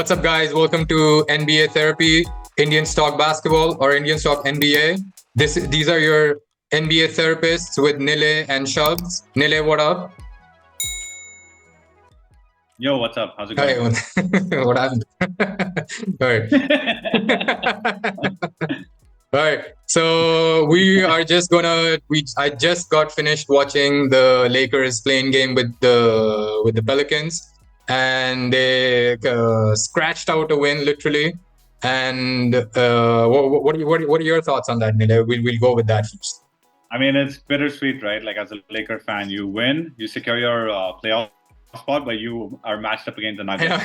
What's up, guys? Welcome to NBA Therapy, Indian Stock Basketball, or Indian Stock NBA. These are your NBA therapists with Nilay and Shabz. Nilay, what up? Yo, what's up? How's it going? Hey, what happened? All right. All right. So we are just I just got finished watching the Lakers playing game with the Pelicans, and they scratched out a win literally. And what are your thoughts on that, Nilay? We'll go with that first. I mean, it's bittersweet, right? Like as a Laker fan, you win, you secure your playoff spot, but you are matched up against the Nuggets.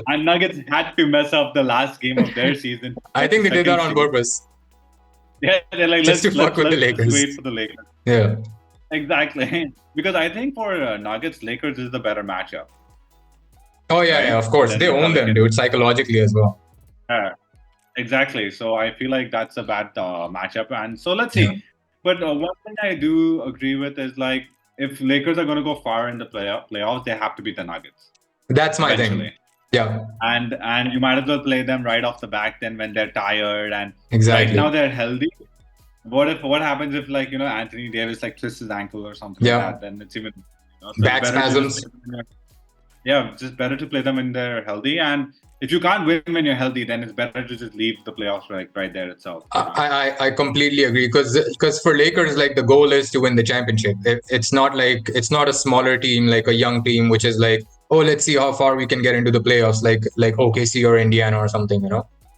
and Nuggets had to mess up the last game of their season. I think they did that on purpose. Yeah, they're like, just to fuck with the Lakers. Wait for the Lakers. Yeah. Exactly. Because I think for Nuggets, Lakers is the better matchup. Oh, yeah, right? yeah, of course. They own them, dude, psychologically as well. Exactly. So I feel like that's a bad matchup. And so let's see. Yeah. But one thing I do agree with is like, if Lakers are going to go far in the playoffs, they have to beat the Nuggets. That's my thing. Yeah. And you might as well play them right off the back then when they're tired and exactly. Right now they're healthy. What happens if like, Anthony Davis like twists his ankle or something like that, then it's even so back spasms. Just better to play them when they're healthy. And if you can't win when you're healthy, then it's better to just leave the playoffs right there itself. I completely agree because for Lakers, like the goal is to win the championship. It's not a smaller team, like a young team, which is like, oh, let's see how far we can get into the playoffs, like OKC or Indiana or something,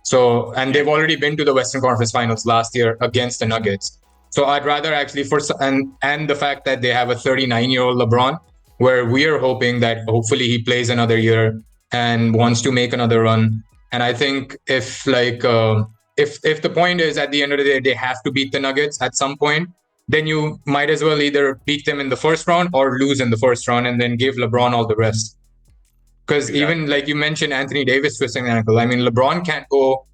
So, and they've already been to the Western Conference Finals last year against the Nuggets. So I'd rather actually and the fact that they have a 39-year-old LeBron, where we are hoping that hopefully he plays another year and wants to make another run. And I think if the point is at the end of the day, they have to beat the Nuggets at some point, then you might as well either beat them in the first round or lose in the first round and then give LeBron all the rest. Because even like you mentioned, Anthony Davis twisting an ankle. I mean, LeBron can't go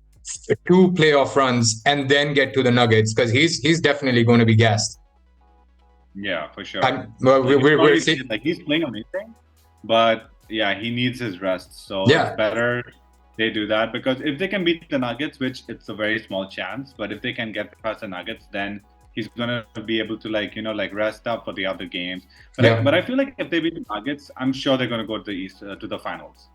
2 playoff runs and then get to the Nuggets because he's definitely going to be gassed. Yeah, for sure. We're seeing like he's playing amazing, but yeah, he needs his rest. So it's better they do that because if they can beat the Nuggets, which it's a very small chance, but if they can get past the Nuggets, then he's gonna be able to rest up for the other games. But I feel like if they beat the Nuggets, I'm sure they're gonna go to the East to the finals.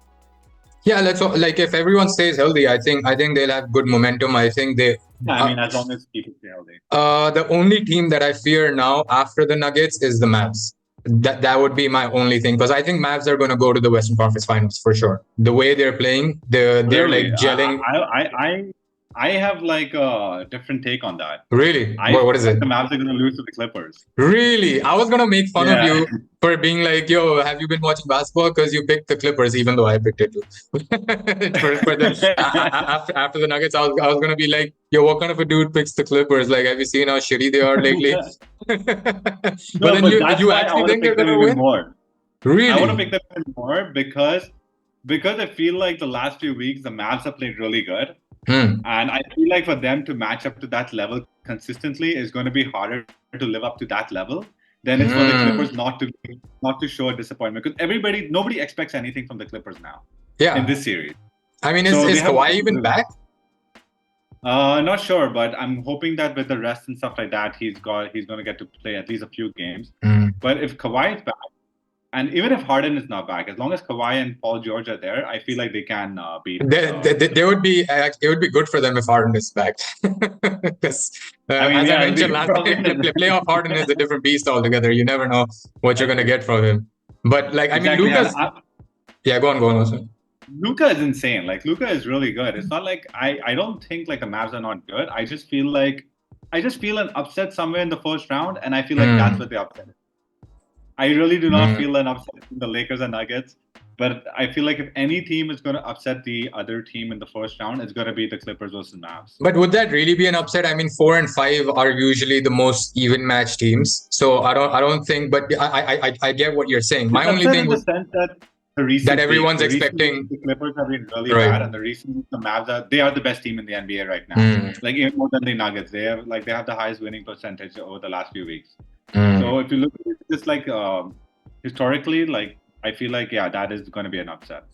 Yeah, if everyone stays healthy, I think they'll have good momentum. I think they. I mean, as long as people stay healthy. The only team that I fear now after the Nuggets is the Mavs. That would be my only thing because I think Mavs are going to go to the Western Conference Finals for sure. The way they're playing, they're like gelling. I have like a different take on that. Really? What is it? The Mavs are going to lose to the Clippers. Really? I was going to make fun of you for being like, yo, have you been watching basketball? Because you picked the Clippers, even though I picked it too. After the Nuggets, I was going to be like, yo, what kind of a dude picks the Clippers? Like, have you seen how shitty they are lately? But you actually think they're going to win? More. Really? I want to pick them even more because I feel like the last few weeks, the Mavs have played really good. And I feel like for them to match up to that level consistently is going to be harder to live up to that level than it's for the Clippers not to show a disappointment because nobody expects anything from the Clippers now. Yeah. In this series. I mean, is Kawhi even back? Not sure, but I'm hoping that with the rest and stuff like that, he's going to get to play at least a few games. But if Kawhi is back, and even if Harden is not back, as long as Kawhi and Paul George are there, I feel like they can beat. It would be good for them if Harden is back. Because as I mentioned last time, playoff Harden is a different beast altogether. You never know what you're going to get from him. But like, I mean, Luka's. Go on. Also. Luka is insane. Like Luka is really good. It's not like I don't think like the Mavs are not good. I just feel an upset somewhere in the first round, and I feel like that's what the upset is. I really do not feel an upset in the Lakers and Nuggets, but I feel like if any team is going to upset the other team in the first round, it's going to be the Clippers versus Mavs. But would that really be an upset? I mean, 4 and 5 are usually the most even match teams, so I don't think. But I get what you're saying. My only thing was that everyone's expecting the Clippers have been really bad, and the reason the Mavs they are the best team in the NBA right now. Like even more than the Nuggets, they have the highest winning percentage over the last few weeks. So if you look at this like historically, like I feel like that is going to be an upset.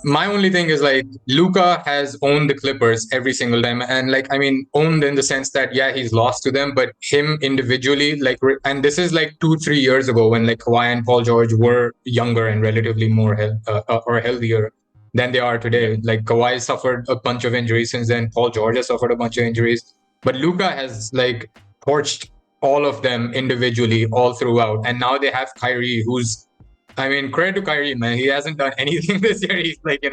My only thing is like Luka has owned the Clippers every single time, and like I mean, owned in the sense that yeah, he's lost to them, but him individually, like, and this is like 2-3 years ago when like Kawhi and Paul George were younger and relatively more or healthier than they are today. Like Kawhi suffered a bunch of injuries since then. Paul George has suffered a bunch of injuries, but Luka has like torched all of them individually all throughout, and now they have Kyrie, who's I mean, credit to Kyrie, man. He hasn't done anything this year. He's like,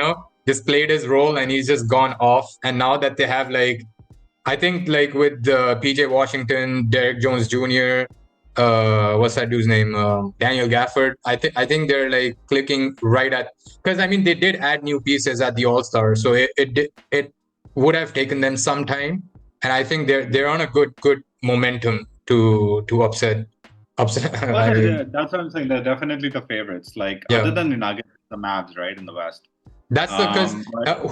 just played his role and he's just gone off. And now that they have like, I think like with PJ Washington, Derek Jones Jr., what's that dude's name? Daniel Gafford. I think they're like clicking right at, because I mean, they did add new pieces at the All-Star. So it would have taken them some time. And I think they're on a good momentum to upset. Well, that's what I'm saying. They're definitely the favorites. Like other than the Nuggets, the Mavs, right, in the West. That's because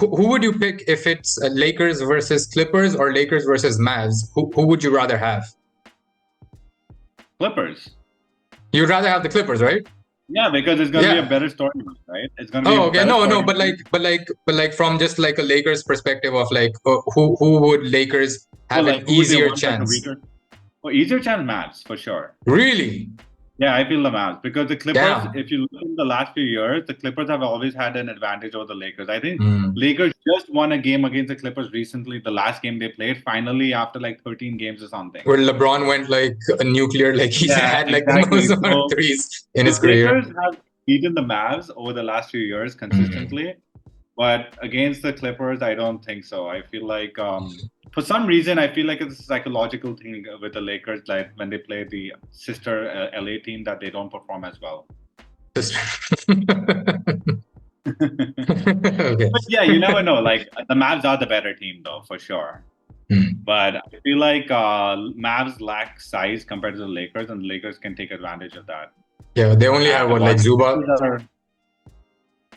who would you pick if it's Lakers versus Clippers or Lakers versus Mavs? Who would you rather have? Clippers. You'd rather have the Clippers, right? Yeah, because it's gonna be a better storyline, right? It's gonna be. Oh, okay. No, but like from just like a Lakers perspective of like who would Lakers have an easier chance? Well, easier chance Mavs for sure. Really? Yeah, I feel the Mavs because the Clippers, if you look in the last few years, the Clippers have always had an advantage over the Lakers. I think Lakers just won a game against the Clippers recently, the last game they played, finally after like 13 games or something. Where LeBron went like a nuclear, like he had like the most amount of threes in his career. The Lakers have beaten the Mavs over the last few years consistently. But against the Clippers, I don't think so. I feel like for some reason, I feel like it's a psychological thing with the Lakers, like when they play the sister LA team, that they don't perform as well. Okay. But yeah, you never know. Like the Mavs are the better team, though, for sure. But I feel like Mavs lack size compared to the Lakers, and the Lakers can take advantage of that. Yeah, they only have like Zubac.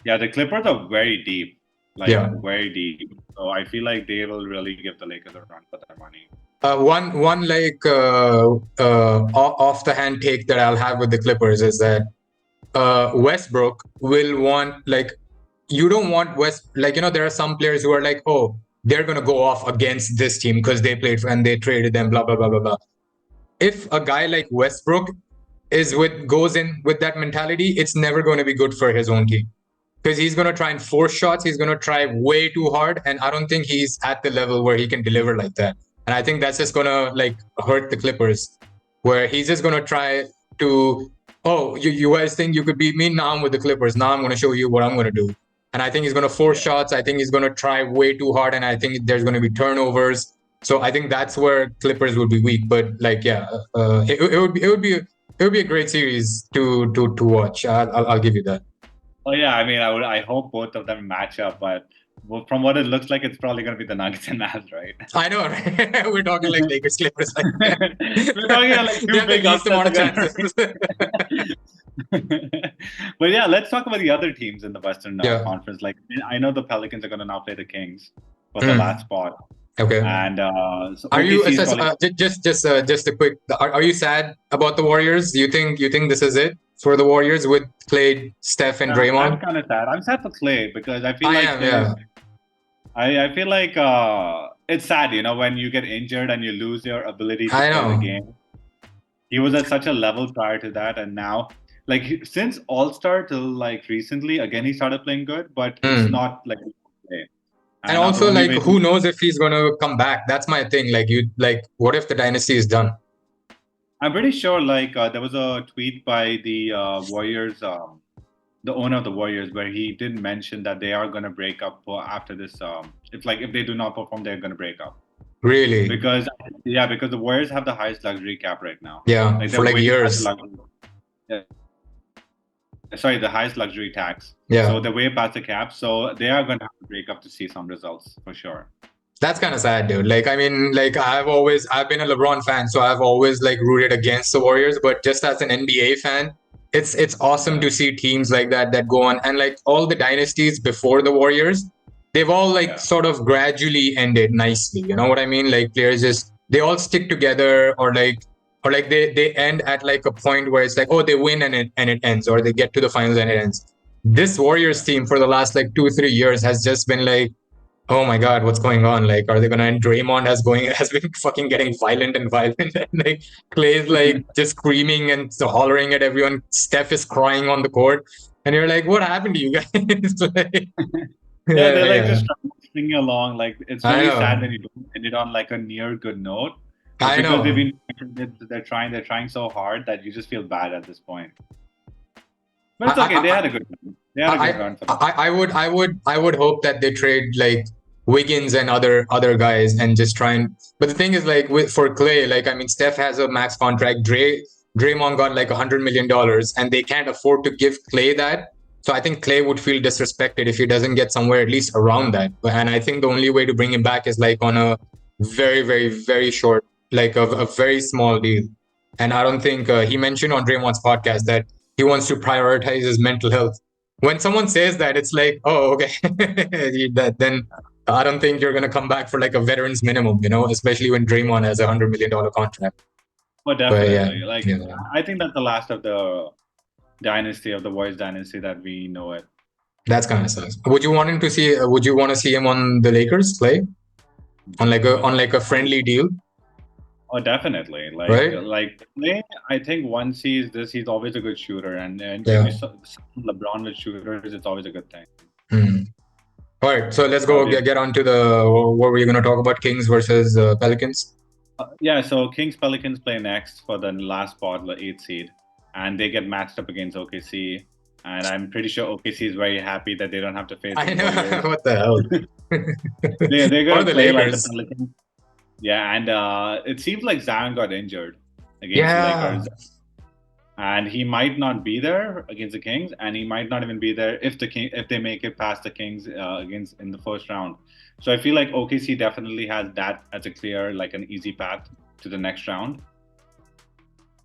Yeah, the Clippers are very deep, very deep. So I feel like they will really give the Lakers a run for their money. One like off the hand take that I'll have with the Clippers is that Westbrook will want, like, you don't want there are some players who are like, oh, they're gonna go off against this team because they played and they traded them, blah blah blah blah blah. If a guy like Westbrook goes in with that mentality, it's never going to be good for his own team. Because he's going to try and force shots. He's going to try way too hard. And I don't think he's at the level where he can deliver like that. And I think that's just going to like hurt the Clippers, where he's just going to try to, oh, you guys think you could beat me? Now I'm with the Clippers. Now I'm going to show you what I'm going to do. And I think he's going to force shots. I think he's going to try way too hard. And I think there's going to be turnovers. So I think that's where Clippers would be weak. But like, it would be a great series to watch. I'll give you that. Oh yeah, I mean, I hope both of them match up, but from what it looks like, it's probably going to be the Nuggets and Mavs, right? I know, right? We're talking like Lakers, Clippers. Like we're talking like two big chances. But yeah, let's talk about the other tems in the Western Conference. Like, I know the Pelicans are going to now play the Kings for the last spot. Okay. And so are you just a quick? Are you sad about the Warriors? Do you think this is it for the Warriors with Klay, Steph, and Draymond? I'm kind of sad. I'm sad for Klay because I feel I feel like it's sad, when you get injured and you lose your ability to play the game. He was at such a level prior to that, and now, like since All-Star till like recently, again he started playing good, but it's not like. And also, like, who knows if he's going to come back? That's my thing. Like, what if the dynasty is done? I'm pretty sure, like, there was a tweet by the Warriors, the owner of the Warriors, where he did mention that they are going to break up after this. If they do not perform, they're going to break up. Really? Because the Warriors have the highest luxury cap right now. Yeah, for like years. Sorry, the highest luxury tax. Yeah. So they're way past the cap. So they are going to have to break up to see some results for sure. That's kind of sad, dude. Like, I mean, like I've been a LeBron fan, so I've always like rooted against the Warriors. But just as an NBA fan, it's awesome to see teams like that go on. And like all the dynasties before the Warriors, they've all like sort of gradually ended nicely. You know what I mean? Like players they all stick together, or they end at like a point where it's like, oh, they win and it ends, or they get to the finals and it ends. this Warriors team for the last like 2-3 years has just been like, oh my God, what's going on? Like, are they gonna? And Draymond has been fucking getting violent and violent, and like Clay's like just screaming and hollering at everyone. Steph is crying on the court, and you're like, what happened to you guys? Like, Yeah, they're like yeah, just trying to sing along. Like it's I really sad know, when you don't end it on like a near good note. But I because know. they're trying so hard that you just feel bad at this point. But it's okay. They I, had a good run. They had a good run for them. I would hope that they trade like Wiggins and other guys and just try and. But the thing is, like for Clay, like I mean, Steph has a max contract. Draymond got like $100 million, and they can't afford to give Clay that. So I think Clay would feel disrespected if he doesn't get somewhere at least around that. And I think the only way to bring him back is like on a very, very, very short, like a very small deal. And I don't think he mentioned on Draymond's podcast that he wants to prioritize his mental health. When someone says that, it's like, oh, okay, then I don't think you're gonna come back for like a veteran's minimum, especially when Draymond has $100 million contract. But But yeah, definitely, like yeah, I think that's the last of the dynasty of the Warriors dynasty that we know it. that's kind of sucks. Would you want him to see? Would you want to see him on the Lakers play on like a friendly deal, Oh, definitely. right? Clay, I think once he's always a good shooter, and Yeah. LeBron with shooters, it's always a good thing. Hmm. All right, so let's go Okay. get on to the what were you going to talk about? Kings versus Pelicans. Yeah, so Kings Pelicans play next for the last spot, the 8th seed, and they get matched up against OKC. And I'm pretty sure OKC is very happy that they don't have to face I the know Warriors. what the hell. They're Or gonna the play like the Lakers. Pelicans. Yeah, and it seems like Zion got injured against the Yeah. Lakers, and he might not be there against the Kings, and he might not even be there if they make it past the Kings against in the first round. So I feel like OKC definitely has that as a clear, like an easy path to the next round,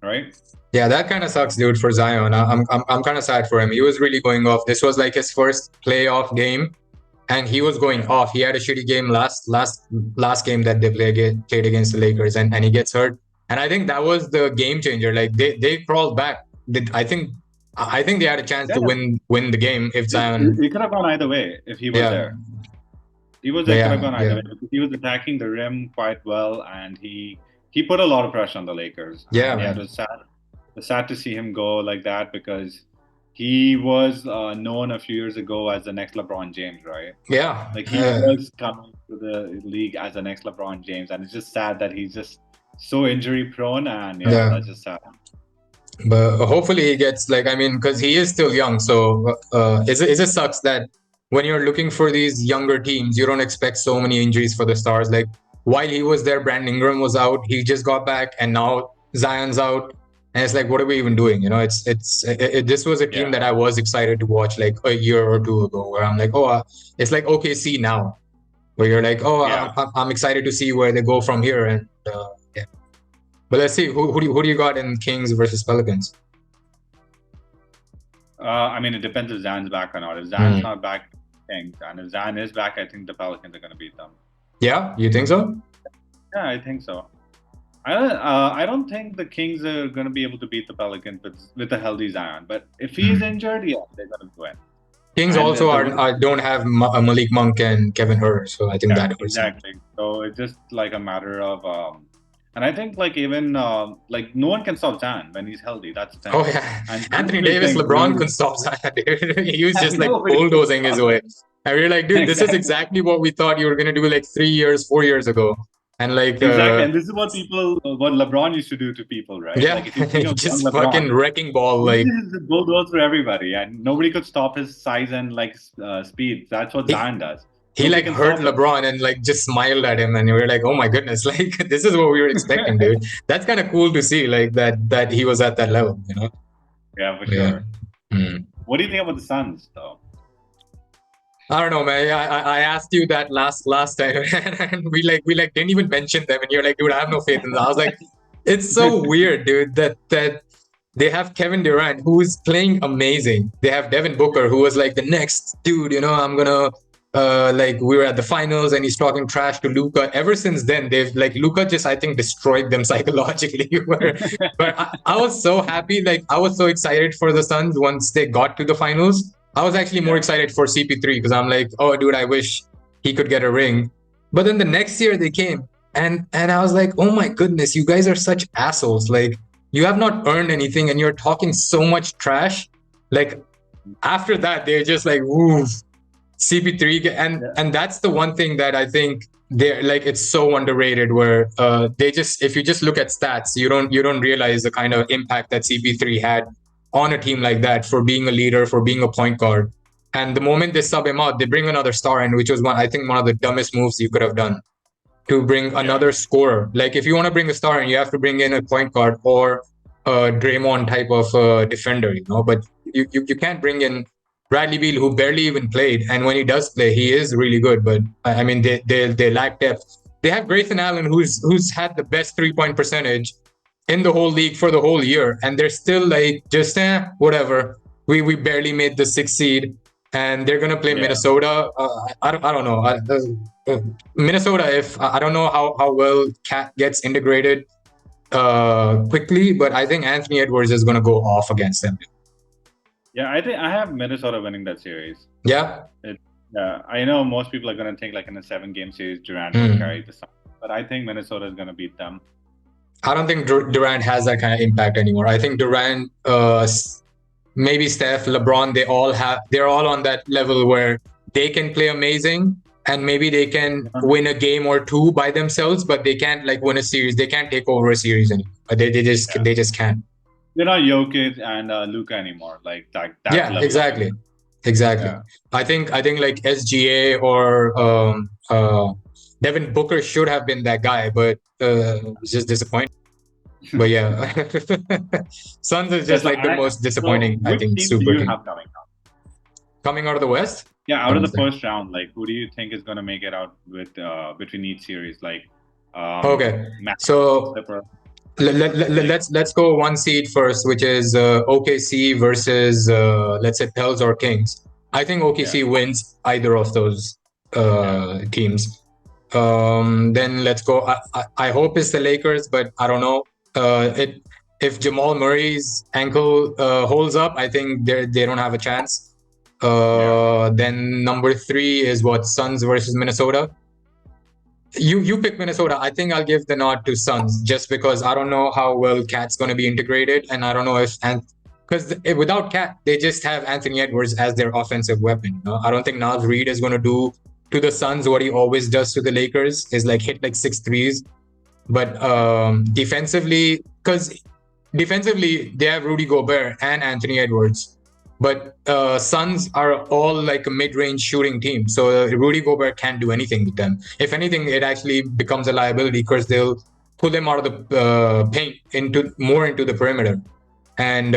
right? Yeah, that kind of sucks, dude, for Zion. I'm kind of sad for him. He was really going off. This was like his first playoff game, and he was going off. He had a shitty game last game that they played against the Lakers, and he gets hurt. And I think that was the game changer. Like they crawled back. I think they had a chance to Yeah, win the game if Zion. it could have gone either way if he was Yeah, there. He was there, could have yeah, gone yeah, either way. Because he was attacking the rim quite well, and he put a lot of pressure on the Lakers. yeah, And yeah, it man. was sad. It was sad to see him go like that because he was known a few years ago as the next LeBron James, right? Yeah. Like he was coming to the league as the next LeBron James, and it's just sad that he's just so injury prone, and yeah, Yeah. that's just sad. But hopefully he gets like, I mean, because he is still young. So it sucks that when you're looking for these younger teams, you don't expect so many injuries for the stars. Like while he was there, Brandon Ingram was out. He just got back, and now Zion's out. And it's like, what are we even doing? This was a team Yeah. that I was excited to watch like a year or two ago, where I'm like, oh, it's like OKC now, where you're like, oh, Yeah. I'm excited to see where they go from here. And yeah. But let's see, who do you got in Kings versus Pelicans? I mean, it depends if Zion's back or not. If Zion's not back, and if Zion is back, I think the Pelicans are going to beat them. Yeah, you think so? Yeah, I think so. I don't think the Kings are going to be able to beat the Pelicans with a healthy Zion. But if he's injured, yeah, they're going to win. Kings And also don't have Malik Monk and Kevin Herter, so I think that hurts. exactly. So it's just like a matter of, and I think like even like no one can stop Zion when he's healthy. That's the thing. Oh yeah, And Anthony Davis, LeBron can stop Zion. He was just like bulldozing his way. And we were like, dude, this is exactly what we thought you were gonna do like 3 years, 4 years ago. And like exactly, and this is what LeBron used to do to people, right? Yeah, like if you think of just young LeBron, fucking wrecking ball, like he bulldoze for everybody, and nobody could stop his size and like speed. That's what Zion does. He like hurt LeBron and like just smiled at him, and we were like, oh my goodness, like this is what we were expecting, dude. That's kind of cool to see, like that he was at that level, you know? Yeah, for sure. Mm. What do you think about the Suns, though? I don't know, man. I asked you that last time, and we didn't even mention them, and you're like, dude, I have no faith in them. I was like, it's so weird, dude, that they have Kevin Durant, who is playing amazing. They have Devin Booker, who was like the next dude. I'm gonna like we were at the finals, and he's talking trash to Luka. Ever since then, they've like Luka just I think destroyed them psychologically. But I was so happy, like I was so excited for the Suns once they got to the finals. I was actually more excited for CP3 because I'm like, oh, dude, I wish he could get a ring. But then the next year they came, and I was like, oh my goodness, you guys are such assholes. Like, you have not earned anything, and you're talking so much trash. Like, after that, they're just like, woo, CP3, and that's the one thing that I think they're like, it's so underrated. Where they just, if you just look at stats, you don't realize the kind of impact that CP3 had on a team like that, for being a leader, for being a point guard. And the moment they sub him out, they bring another star in, which was I think one of the dumbest moves you could have done, to bring another scorer. Like, if you want to bring a star in, you have to bring in a point guard or a Draymond type of defender, But you can't bring in Bradley Beal, who barely even played, and when he does play, he is really good. But I mean, they lack depth. They have Grayson Allen, who's had the best 3-point percentage in the whole league for the whole year, and they're still like, just whatever. We barely made the 6th seed, and they're gonna play Minnesota. I don't know. Minnesota, if I don't know how well Cat gets integrated quickly, but I think Anthony Edwards is gonna go off against them. Yeah, I think I have Minnesota winning that series. Yeah. I know most people are going to think like in a 7-game series, Durant will carry the Suns, but I think Minnesota is going to beat them. I don't think Durant has that kind of impact anymore. I think Durant, maybe Steph, LeBron, they're all on that level where they can play amazing, and maybe they can win a game or two by themselves, but they can't like win a series. They can't take over a series anymore. They just can't. They're not Jokic and Luka anymore. Like that yeah, level. Exactly. Yeah. I think like SGA or Devin Booker should have been that guy, but it's just disappointing. But yeah, Suns is just like the most disappointing. So I think super. Super Do you team. have Coming out of the West? Yeah, out of the first round, like who do you think is going to make it out with between each series? Like okay, so let's go one seed first, which is OKC versus let's say Pels or Kings. I think OKC wins either of those teams. Then let's go. I hope it's the Lakers, but I don't know. If Jamal Murray's ankle holds up, I think they don't have a chance. Then number 3 is Suns versus Minnesota. You pick Minnesota. I think I'll give the nod to Suns just because I don't know how well Cat's going to be integrated, and I don't know if because without Cat, they just have Anthony Edwards as their offensive weapon. I don't think Naz Reid is going to do to the Suns what he always does to the Lakers, is like hit like 6 threes. But defensively, they have Rudy Gobert and Anthony Edwards. But Suns are all like a mid-range shooting team, so Rudy Gobert can't do anything with them. If anything, it actually becomes a liability because they'll pull them out of the paint into the perimeter. And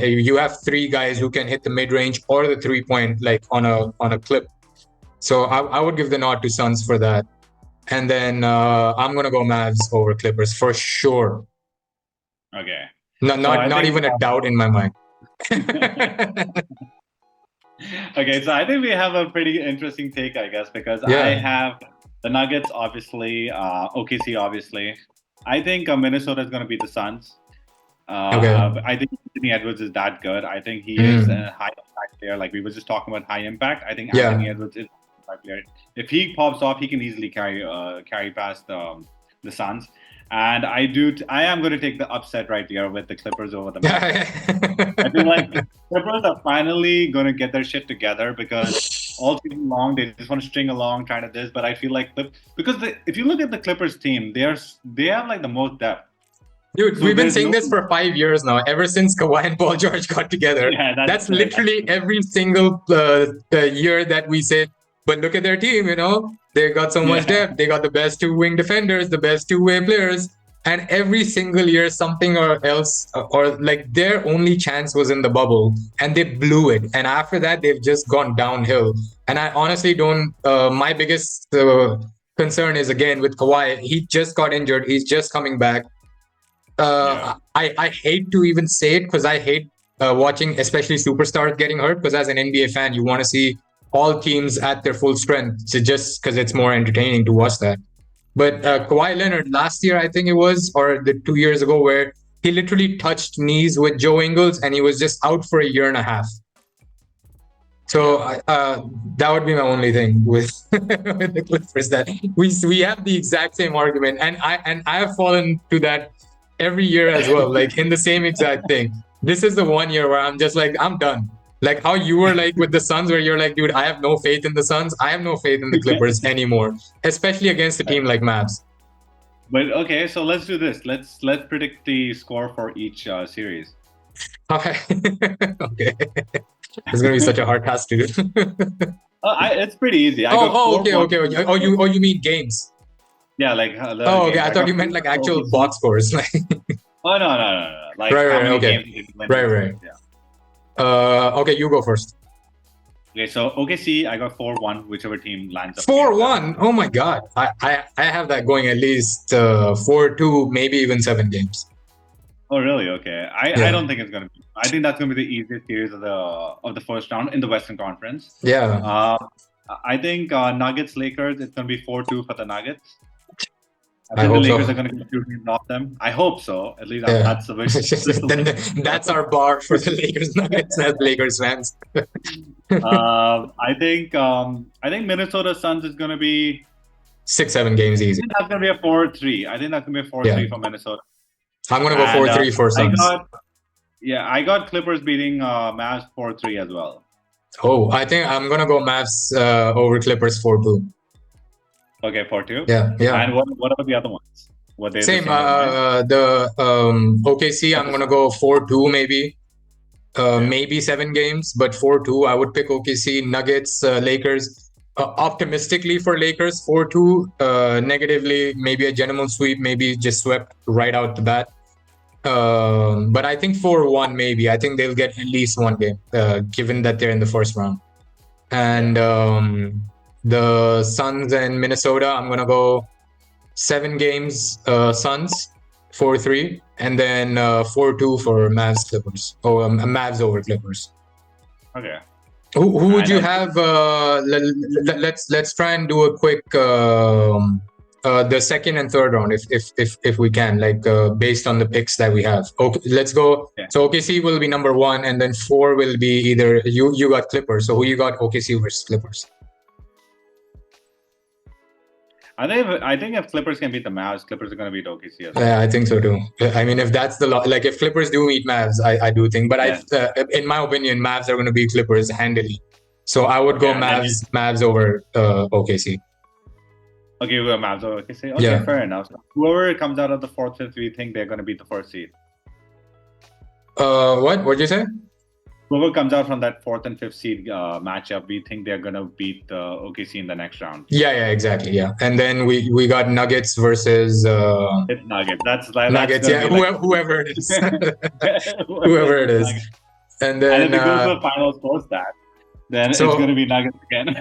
you have 3 guys who can hit the mid-range or the 3-point like on a clip. So I would give the nod to Suns for that. And then I'm gonna go Mavs over Clippers for sure. Okay. Not even a doubt in my mind. Okay, so I think we have a pretty interesting take, I guess, because I have the Nuggets, obviously, OKC, obviously. I think Minnesota is going to beat the Suns. I think Anthony Edwards is that good. I think he is a high impact player. Like we were just talking about high impact. I think Anthony Edwards is a high player. If he pops off, he can easily carry past the Suns. And I am going to take the upset right here with the Clippers over the Mavs. I feel like the Clippers are finally going to get their shit together because all season long they just want to string along trying to this. But I feel like if you look at the Clippers team, they have like the most depth. Dude, we've been saying this for 5 years now, ever since Kawhi and Paul George got together. Yeah, that's literally every single year that we say, but look at their team, they got so much depth. They got the best 2-wing defenders, the best 2-way players. And every single year, something or else, or like their only chance was in the bubble and they blew it. And after that, they've just gone downhill. And I honestly don't, my biggest concern is again with Kawhi. He just got injured. He's just coming back. I hate to even say it because I hate watching, especially superstars getting hurt, because as an NBA fan, you want to see all teams at their full strength, so just because it's more entertaining to watch that. But Kawhi Leonard last year, I think it was, or the 2 years ago, where he literally touched knees with Joe Ingles and he was just out for a year and a half. So that would be my only thing with with the Clippers, that we have the exact same argument, and I have fallen to that every year as well, like in the same exact thing. This is the one year where I'm just like, I'm done. Like how you were like with the Suns, where you're like, dude, I have no faith in the Suns. I have no faith in the Clippers anymore, especially against a team like Mavs. But okay, so let's do this. Let's predict the score for each series. Okay, okay. It's gonna be such a hard task to do. It's pretty easy. Okay. Oh, you mean games? Yeah, like. Okay. I thought you meant like actual box scores. Like. Oh no. Like right. how many Okay. games you Right. Yeah. Okay, you go first. Okay, so OKC, I got 4-1, whichever team lands up. 4-1. Oh my God, I have that going at least 4-2, maybe even 7 games. Oh really? Okay. I don't think it's gonna be. I think that's gonna be the easiest series of the first round in the Western Conference. Yeah. I think Nuggets Lakers. It's gonna be 4-2 for the Nuggets. I think hope the Lakers so. are gonna get 2 games off them. I hope so. At least Yeah. that's the wish. Then that's our bar for the Lakers Nuggets as Lakers fans. I think Minnesota Suns is gonna be 6-7 games I easy. think that's gonna be a 4-3. I think that's gonna be a 4-3 for Minnesota. I'm gonna go 4-3 for Suns. I got Clippers beating Mavs 4-3 as well. Oh, I think I'm gonna go Mavs over Clippers 4-2. Okay, 4-2. Yeah. And what about the other ones? What they Same. the OKC, I'm gonna go 4-2 maybe. Maybe 7 games, but 4-2. I would pick OKC. Nuggets, Lakers. Optimistically for Lakers, 4-2. Negatively, maybe a gentleman sweep, maybe just swept right out the bat. But I think 4-1 maybe. I think they'll get at least 1 game, given that they're in the first round. And the Suns and Minnesota, I'm gonna go 7 games. Suns 4-3, and then 4-2 for Mavs Clippers. Mavs over Clippers. Okay. Who would you have? Let's try and do a quick the second and third round if we can, like based on the picks that we have. Okay, let's go. Yeah. So OKC will be number 1, and then 4 will be either you got Clippers. So who you got? OKC versus Clippers. I think if Clippers can beat the Mavs, Clippers are going to beat OKC as well. Yeah, I think so too. I mean, if that's like if Clippers do meet Mavs, I do think. But in my opinion, Mavs are going to beat Clippers handily. So I would go Mavs over OKC. Okay, we go Mavs over OKC. Okay, fair enough. So whoever comes out of the 4th, 5th, we think they're going to beat the first seed. What did you say? Whoever comes out from that 4th and 5th seed matchup, we think they're gonna beat OKC in the next round. Yeah, exactly. Yeah, and then we got Nuggets versus Nuggets. That's Nuggets. Yeah, whoever it is, whoever it is. And then if it goes to the finals post that, then it's gonna be Nuggets again.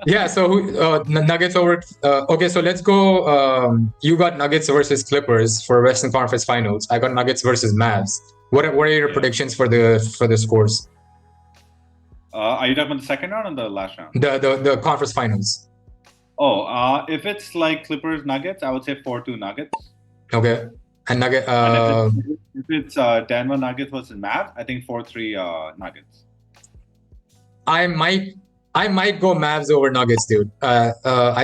Yeah. So Nuggets over. Okay, so let's go. You got Nuggets versus Clippers for Western Conference Finals. I got Nuggets versus Mavs. What are your predictions for the scores? Are you talking about the second round or the last round? The conference finals. If it's like Clippers Nuggets, I would say 4-2 Nuggets. Okay. And Nugget. If it's Denver Nuggets versus Mavs, I think 4-3 Nuggets. I might go Mavs over Nuggets, dude. I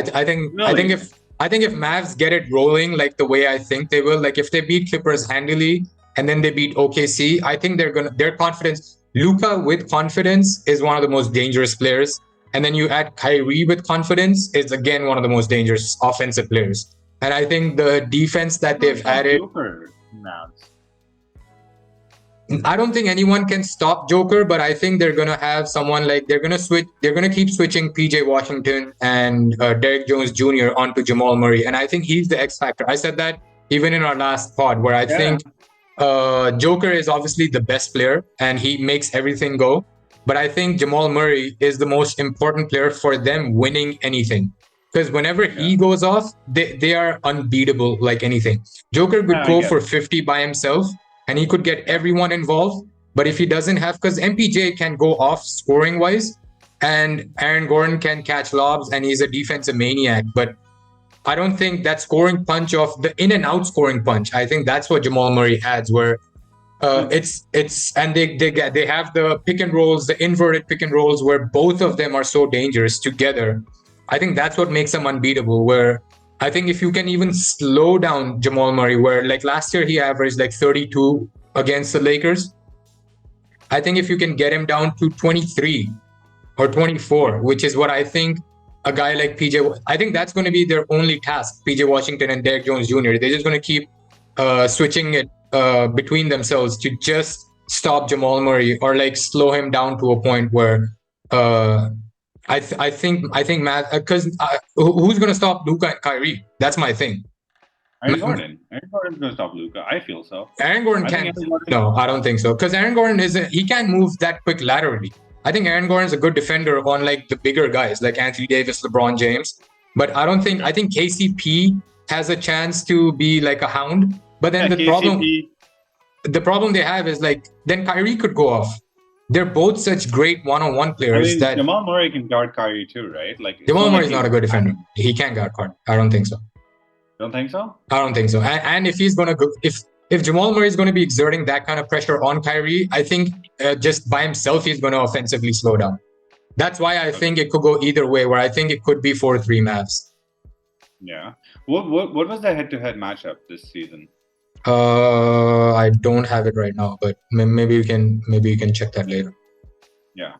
think if Mavs get it rolling like the way I think they will, like if they beat Clippers handily and then they beat OKC, I think their confidence. Luka with confidence is one of the most dangerous players. And then you add Kyrie with confidence is again one of the most dangerous offensive players. And I think the defense that they've added. I don't think anyone can stop Joker, but I think they're gonna have someone like they're gonna keep switching PJ Washington and Derek Jones Jr. onto Jamal Murray. And I think he's the X factor. I said that even in our last pod where I think Joker is obviously the best player and he makes everything go. But I think Jamal Murray is the most important player for them winning anything. Because whenever he goes off, they are unbeatable like anything. Joker could go for 50 by himself and he could get everyone involved. But if he doesn't have, because MPJ can go off scoring wise and Aaron Gordon can catch lobs and he's a defensive maniac. But I don't think that scoring punch of the in and out scoring punch, I think that's what Jamal Murray adds, where And they have the pick and rolls, the inverted pick and rolls, where both of them are so dangerous together. I think that's what makes them unbeatable. Where I think if you can even slow down Jamal Murray, where like last year he averaged like 32 against the Lakers, I think if you can get him down to 23 or 24, which is what I think a guy like PJ, I think that's going to be their only task. PJ Washington and Derek Jones Jr. They're just going to keep switching it between themselves to just stop Jamal Murray or like slow him down to a point where I think Matt, because who's going to stop Luka and Kyrie? That's my thing. Aaron Gordon's going to stop Luka. I feel so. Aaron Gordon can't. No, I don't think so. Because Aaron Gordon he can't move that quick laterally. I think Aaron Gordon's a good defender on like the bigger guys like Anthony Davis, LeBron James. But I think KCP has a chance to be like a hound. But then the problem they have is like then Kyrie could go off. They're both such great one-on-one players that Jamal Murray can guard Kyrie too, right? Like Jamal Murray is not a good defender. He can't guard Kyrie. I don't think so. Don't think so? I don't think so. And if he's gonna go, if Jamal Murray is going to be exerting that kind of pressure on Kyrie, I think just by himself he's going to offensively slow down. That's why I think it could go either way. Where I think it could be 4-3 Mavs. Yeah. What was the head-to-head matchup this season? I don't have it right now, but maybe you can check that later. Yeah.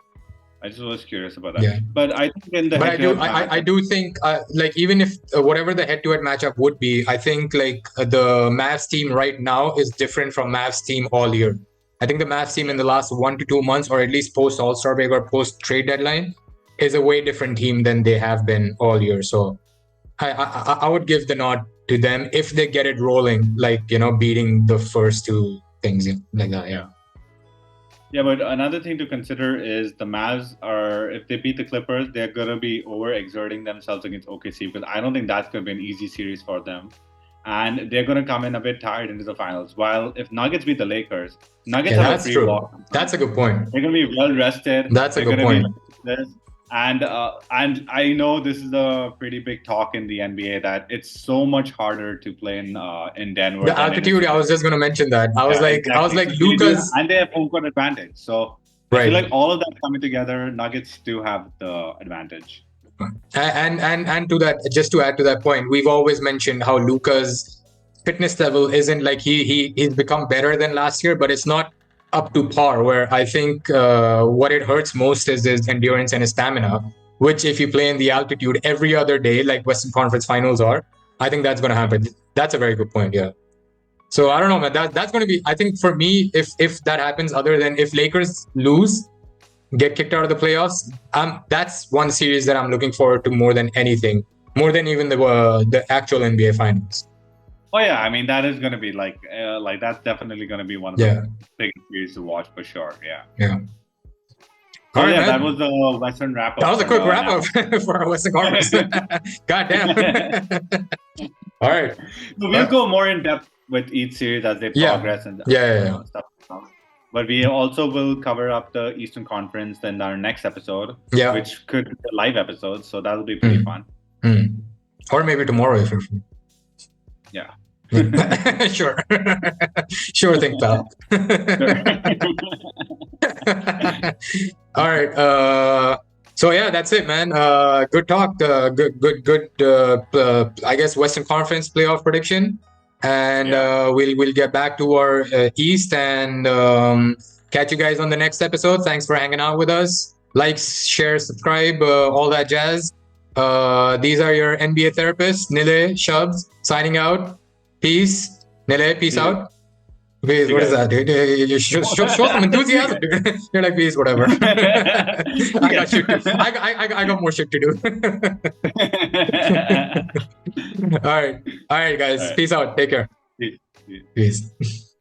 I just was curious about that. Yeah. But I think in the I do think like even if whatever the head-to-head matchup would be, I think like the Mavs team right now is different from Mavs team all year. I think the Mavs team in the last 1 to 2 months, or at least post All-Star break or post trade deadline, is a way different team than they have been all year. So I would give the nod to them if they get it rolling, like beating the first two things like that. Yeah. Yeah, but another thing to consider is the Mavs if they beat the Clippers, they're going to be overexerting themselves against OKC, because I don't think that's going to be an easy series for them. And they're going to come in a bit tired into the finals. While if Nuggets beat the Lakers, Nuggets have a free walk. That's a good point. They're going to be well rested. That's a good point. And I know this is a pretty big talk in the NBA that it's so much harder to play in Denver. The altitude, I was just going to mention that. I was like, Luka's, and they have home court advantage. So I feel like all of that coming together, Nuggets do have the advantage. And to that, just to add to that point, we've always mentioned how Luka's fitness level isn't like he's become better than last year, but it's not up to par. Where I think what it hurts most is his endurance and his stamina, which if you play in the altitude every other day, like Western Conference Finals are, I think that's going to happen. That's a very good point. Yeah. So I don't know, man. That's going to be, I think for me, if that happens, other than if Lakers lose, get kicked out of the playoffs, that's one series that I'm looking forward to more than anything, more than even the actual NBA Finals. Oh yeah, I mean that is going to be like that's definitely going to be one of the biggest series to watch for sure. Yeah. Yeah. All right, that was the Western wrap up. That was a quick wrap up for our Western Conference. God damn. All right. So we'll go more in depth with each series as they progress and stuff. But we also will cover up the Eastern Conference in our next episode, which could be a live episode. So that'll be pretty fun. Or maybe tomorrow if you're free. Yeah. Sure. Sure thing, pal. All right. So yeah, that's it, man. Good talk. Good. I guess Western Conference playoff prediction, and we'll get back to our East and catch you guys on the next episode. Thanks for hanging out with us. Like, share, subscribe, all that jazz. These are your NBA therapists, Nilay Shabz, signing out. Peace. Nilay, peace out. Peace, what is that, dude? You show some enthusiasm, dude. You're like, peace, whatever. I got shit to do. I got more shit to do. All right, guys. All right. Peace out. Take care. Peace. Peace.